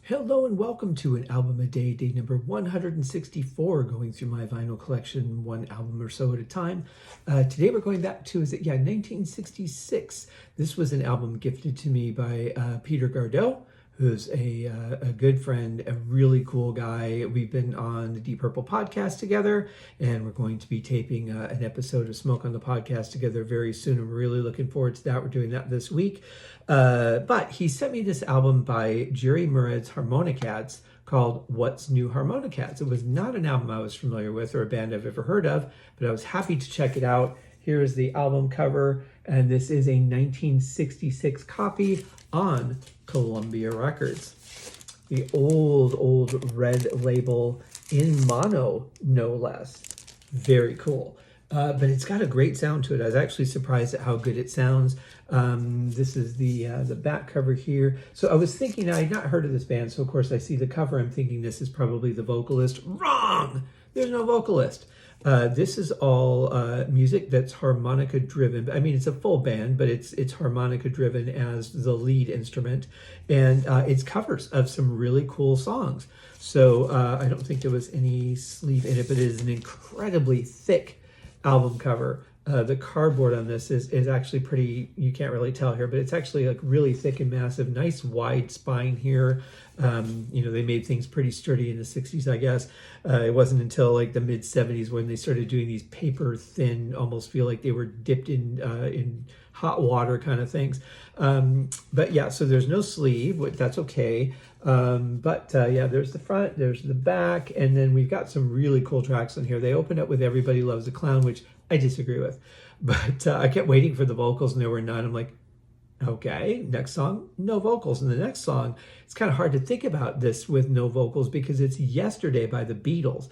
Hello and welcome to an album a day, day number 164, going through my vinyl collection, one album or so at a time. Today we're going back to, 1966. This was an album gifted to me by Peter Gardot, who's a good friend, a really cool guy. We've been on the Deep Purple podcast together, and we're going to be taping an episode of Smoke on the Podcast together very soon. I'm really looking forward to that. We're doing that this week. But he sent me this album by Jerry Murad's Harmonicats called What's New Harmonicats. It was not an album I was familiar with or a band I've ever heard of, but I was happy to check it out. Here is the album cover, and this is a 1966 copy on Columbia Records. The old red label in mono, no less. Very cool. But it's got a great sound to it. I was actually surprised at how good it sounds. This is the back cover here. So I was thinking, I had not heard of this band, so of course I see the cover. I'm thinking this is probably the vocalist. Wrong! There's no vocalist. This is all music that's harmonica driven. I mean, it's a full band, but it's harmonica driven as the lead instrument, and it's covers of some really cool songs. So I don't think there was any sleeve in it, but it is an incredibly thick album cover. The cardboard on this is actually pretty, you can't really tell here, but it's actually like really thick and massive, nice wide spine here. They made things pretty sturdy in the 60s, I guess. It wasn't until like the mid 70s when they started doing these paper thin, almost feel like they were dipped in hot water kind of things. But yeah, so there's no sleeve, but that's okay. There's the front, there's the back, and then we've got some really cool tracks on here. They open up with Everybody Loves a Clown, which I disagree with, but I kept waiting for the vocals and there were none. I'm like, okay, next song, no vocals. And the next song, it's kind of hard to think about this with no vocals because it's Yesterday by the Beatles.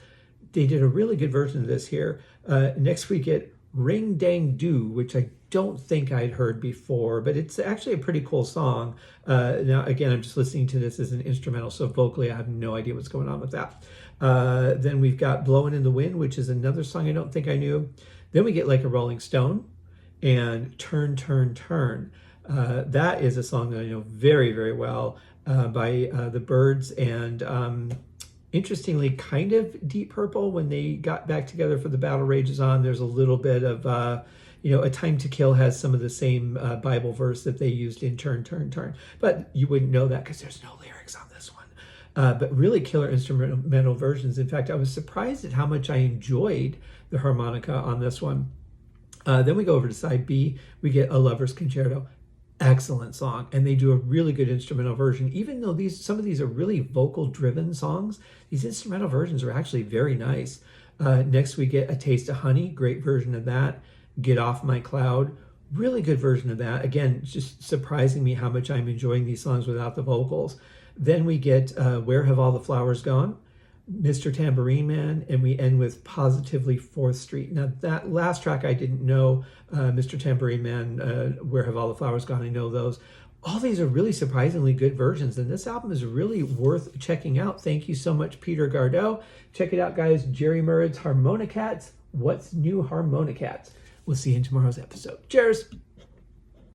They did a really good version of this here. Next we get Ring Dang Do, which I don't think I'd heard before, but it's actually a pretty cool song. Now, again, I'm just listening to this as an instrumental, so vocally I have no idea what's going on with that. Then we've got Blowin' in the Wind, which is another song I don't think I knew. Then we get Like a Rolling Stone and Turn, Turn, Turn. That is a song that I know very, very well by the Byrds, and interestingly, kind of Deep Purple. When they got back together for The Battle Rages On, there's a little bit of, A Time to Kill has some of the same Bible verse that they used in Turn, Turn, Turn. But you wouldn't know that because there's no lyrics on this one. But really killer instrumental versions. In fact, I was surprised at how much I enjoyed the harmonica on this one. Then we go over to side B. We get A Lover's Concerto. Excellent song, and they do a really good instrumental version. Even though some of these are really vocal driven songs, these instrumental versions are actually very nice. Next we get A Taste of Honey, great version of that. Get Off My Cloud, really good version of that. Again, just surprising me how much I'm enjoying these songs without the vocals. Then we get Where Have All the Flowers Gone, Mr. Tambourine Man, and we end with Positively 4th Street. Now that last track I didn't know, Mr. Tambourine Man, Where Have All the Flowers Gone, I know those. All these are really surprisingly good versions, and this album is really worth checking out. Thank you so much, Peter Gardot. Check it out, guys. Jerry Murad's Harmonicats. What's New Harmonicats? We'll see you in tomorrow's episode. Cheers!